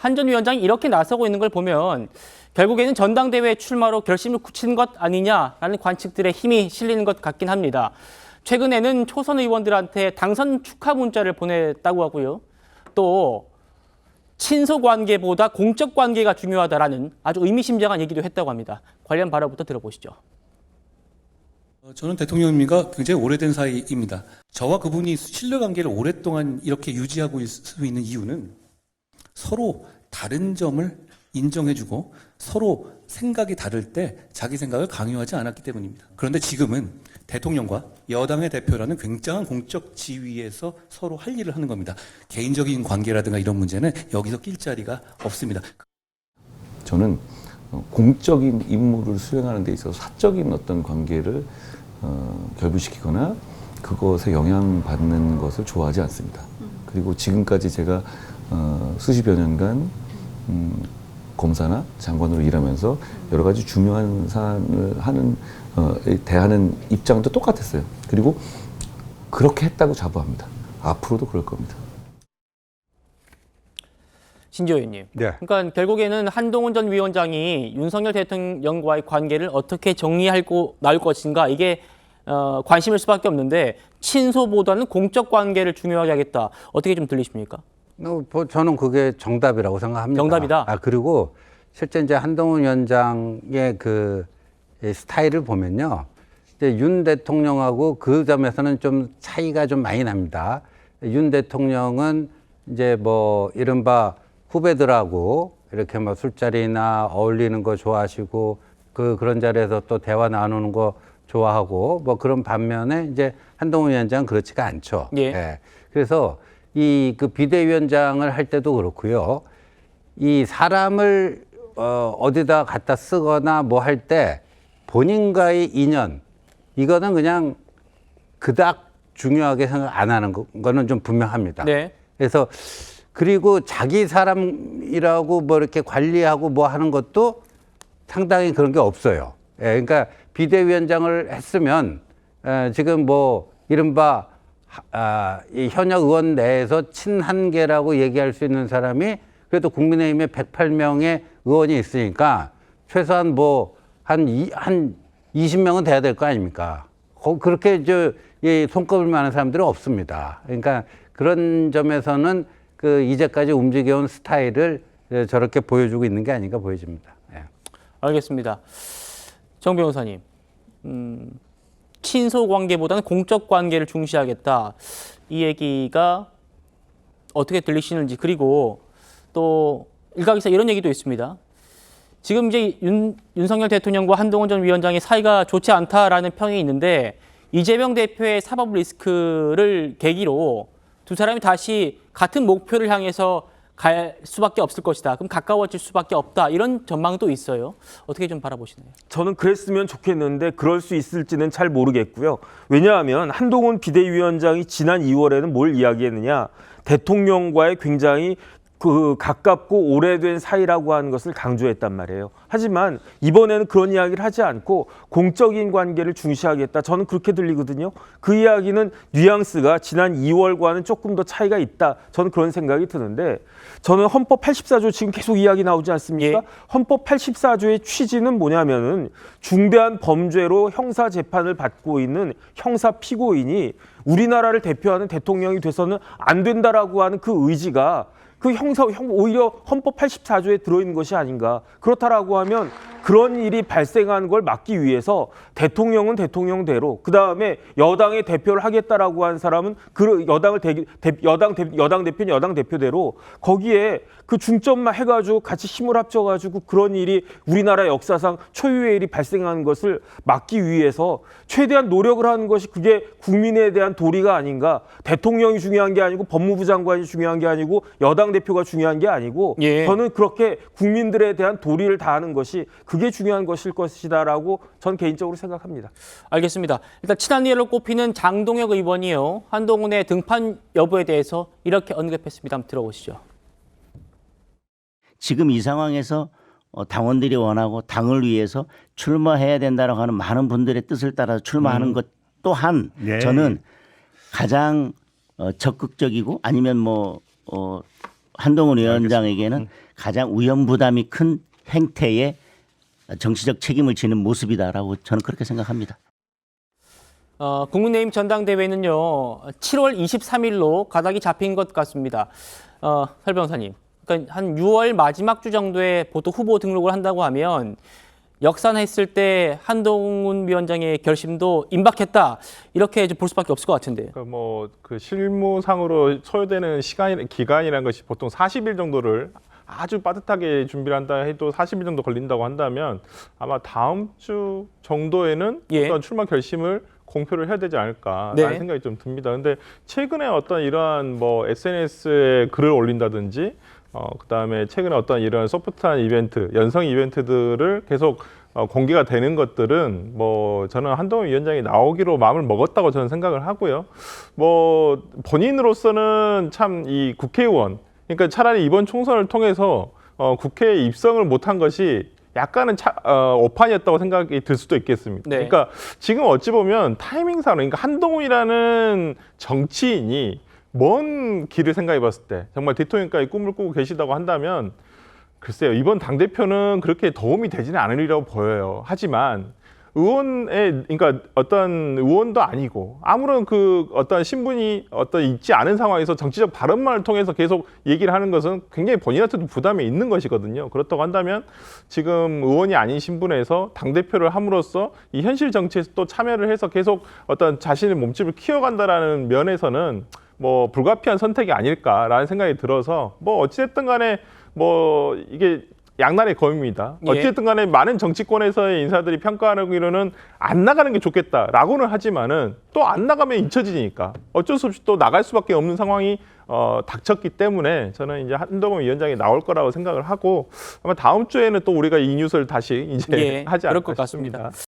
한 전 위원장이 이렇게 나서고 있는 걸 보면 결국에는 전당대회 출마로 결심을 굳힌 것 아니냐라는 관측들의 힘이 실리는 것 같긴 합니다. 최근에는 초선 의원들한테 당선 축하 문자를 보냈다고 하고요. 또 친소 관계보다 공적 관계가 중요하다라는 아주 의미심장한 얘기도 했다고 합니다. 관련 발언부터 들어보시죠. 저는 대통령님과 굉장히 오래된 사이입니다. 저와 그분이 신뢰관계를 오랫동안 이렇게 유지하고 있을 수 있는 이유는 서로 다른 점을 인정해주고 서로 생각이 다를 때 자기 생각을 강요하지 않았기 때문입니다. 그런데 지금은 대통령과 여당의 대표라는 굉장한 공적 지위에서 서로 할 일을 하는 겁니다. 개인적인 관계라든가 이런 문제는 여기서 낄 자리가 없습니다. 저는 공적인 임무를 수행하는 데 있어서 사적인 어떤 관계를 결부시키거나 그것에 영향받는 것을 좋아하지 않습니다. 그리고 지금까지 제가 수십여 년간 검사나 장관으로 일하면서 여러 가지 중요한 사안을 대하는 입장도 똑같았어요. 그리고 그렇게 했다고 자부합니다. 앞으로도 그럴 겁니다. 신지호 의원님. 네. 그러니까 결국에는 한동훈 전 위원장이 윤석열 대통령과의 관계를 어떻게 정리하고 나올 것인가 이게 관심일 수밖에 없는데 친소보다는 공적 관계를 중요하게 하겠다. 어떻게 좀 들리십니까? 저는 그게 정답이라고 생각합니다. 정답이다. 그리고 실제 이제 한동훈 위원장의 그 스타일을 보면요. 이제 윤 대통령하고 그 점에서는 좀 차이가 좀 많이 납니다. 윤 대통령은 이제 뭐 이른바 후배들하고 이렇게 뭐 술자리나 어울리는 거 좋아하시고 그런 자리에서 또 대화 나누는 거 좋아하고 뭐 그런 반면에 이제 한동훈 위원장은 그렇지가 않죠. 예. 그래서 그 비대위원장을 할 때도 그렇고요. 이 사람을 어디다 갖다 쓰거나 뭐 할 때 본인과의 인연 이거는 그냥 그닥 중요하게 생각 안 하는 거는 좀 분명합니다. 네. 그래서 그리고 자기 사람이라고 뭐 이렇게 관리하고 뭐 하는 것도 상당히 그런 게 없어요. 그러니까 비대위원장을 했으면 지금 뭐 이른바 이 현역 의원 내에서 친한계라고 얘기할 수 있는 사람이 그래도 국민의힘에 108명의 의원이 있으니까 최소한 뭐 한 20명은 돼야 될 거 아닙니까? 그렇게 손꼽을 만한 사람들은 없습니다. 그러니까 그런 점에서는 그 이제까지 움직여온 스타일을 저렇게 보여주고 있는 게 아닌가 보여집니다. 예. 알겠습니다. 정 변호사님. 친소 관계보다는 공적 관계를 중시하겠다. 이 얘기가 어떻게 들리시는지 그리고 또 일각에서 이런 얘기도 있습니다. 지금 이제 윤석열 대통령과 한동훈 전 위원장의 사이가 좋지 않다라는 평이 있는데 이재명 대표의 사법 리스크를 계기로 두 사람이 다시 같은 목표를 향해서 갈 수밖에 없을 것이다. 그럼 가까워질 수밖에 없다. 이런 전망도 있어요. 어떻게 좀 바라보시나요? 저는 그랬으면 좋겠는데 그럴 수 있을지는 잘 모르겠고요. 왜냐하면 한동훈 비대위원장이 지난 2월에는 뭘 이야기했느냐. 대통령과의 굉장히 가깝고 오래된 사이라고 하는 것을 강조했단 말이에요. 하지만 이번에는 그런 이야기를 하지 않고 공적인 관계를 중시하겠다. 저는 그렇게 들리거든요. 그 이야기는 뉘앙스가 지난 2월과는 조금 더 차이가 있다. 저는 그런 생각이 드는데 저는 헌법 84조 지금 계속 이야기 나오지 않습니까? 예. 헌법 84조의 취지는 뭐냐면은 중대한 범죄로 형사 재판을 받고 있는 형사 피고인이 우리나라를 대표하는 대통령이 돼서는 안 된다라고 하는 그 의지가 오히려 헌법 84조에 들어있는 것이 아닌가. 그렇다라고 하면 그런 일이 발생하는 걸 막기 위해서 대통령은 대통령대로 그다음에 여당의 대표를 하겠다라고 한 사람은 그 여당 대표는 여당 대표대로 거기에 그 중점만 해가지고 같이 힘을 합쳐가지고 그런 일이 우리나라 역사상 초유의 일이 발생하는 것을 막기 위해서 최대한 노력을 하는 것이 그게 국민에 대한 도리가 아닌가. 대통령이 중요한 게 아니고 법무부 장관이 중요한 게 아니고 여당 대표가 중요한 게 아니고 예. 저는 그렇게 국민들에 대한 도리를 다하는 것이 그게 중요한 것일 것이다라고 전 개인적으로 생각합니다. 알겠습니다. 일단 친한 리더로 꼽히는 장동혁 의원이요. 한동훈의 등판 여부에 대해서 이렇게 언급했습니다. 한번 들어보시죠. 지금 이 상황에서 당원들이 원하고 당을 위해서 출마해야 된다라고 하는 많은 분들의 뜻을 따라서 출마하는 것 또한 예. 저는 가장 적극적이고 아니면 한동훈 위원장에게는 가장 위험 부담이 큰 행태에 정치적 책임을 지는 모습이다라고 저는 그렇게 생각합니다. 국민의힘 전당대회는요 7월 23일로 가닥이 잡힌 것 같습니다. 설 변호사님, 그러니까 한 6월 마지막 주 정도에 보통 후보 등록을 한다고 하면 역산했을 때 한동훈 위원장의 결심도 임박했다 이렇게 볼 수밖에 없을 것 같은데요. 그러니까 뭐 그 실무상으로 소요되는 기간이라는 것이 보통 40일 정도를 아주 빠듯하게 준비를 한다 해도 40일 정도 걸린다고 한다면 아마 다음 주 정도에는 예. 어떤 출마 결심을 공표를 해야 되지 않을까라는 네. 생각이 좀 듭니다. 근데 최근에 어떤 이러한 뭐 SNS에 글을 올린다든지 그다음에 최근에 어떤 이런 소프트한 이벤트, 연성 이벤트들을 계속 공개가 되는 것들은 뭐 저는 한동훈 위원장이 나오기로 마음을 먹었다고 저는 생각을 하고요. 뭐 본인으로서는 참 이 국회의원, 그러니까 차라리 이번 총선을 통해서 국회에 입성을 못한 것이 약간은 오판이었다고 생각이 들 수도 있겠습니다. 네. 그러니까 지금 어찌 보면 타이밍상으로, 그러니까 한동훈이라는 정치인이 먼 길을 생각해 봤을 때 정말 대통령까지 꿈을 꾸고 계시다고 한다면 글쎄요, 이번 당대표는 그렇게 도움이 되지는 않으리라고 보여요. 하지만 그러니까 어떤 의원도 아니고 아무런 그 어떤 신분이 있지 않은 상황에서 정치적 발언만을 통해서 계속 얘기를 하는 것은 굉장히 본인한테도 부담이 있는 것이거든요. 그렇다고 한다면 지금 의원이 아닌 신분에서 당대표를 함으로써 이 현실 정치에 또 참여를 해서 계속 어떤 자신의 몸집을 키워간다라는 면에서는 뭐 불가피한 선택이 아닐까라는 생각이 들어서 뭐 어찌됐든 간에 뭐 이게 양날의 검입니다. 예. 어찌됐든 간에 많은 정치권에서의 인사들이 평가하기로는 안 나가는 게 좋겠다라고는 하지만은 또 안 나가면 잊혀지니까 어쩔 수 없이 또 나갈 수밖에 없는 상황이 닥쳤기 때문에 저는 이제 한동훈 위원장이 나올 거라고 생각을 하고 아마 다음 주에는 또 우리가 이 뉴스를 다시 이제 예, 하지 그럴 않을까 것 같습니다. 싶습니다.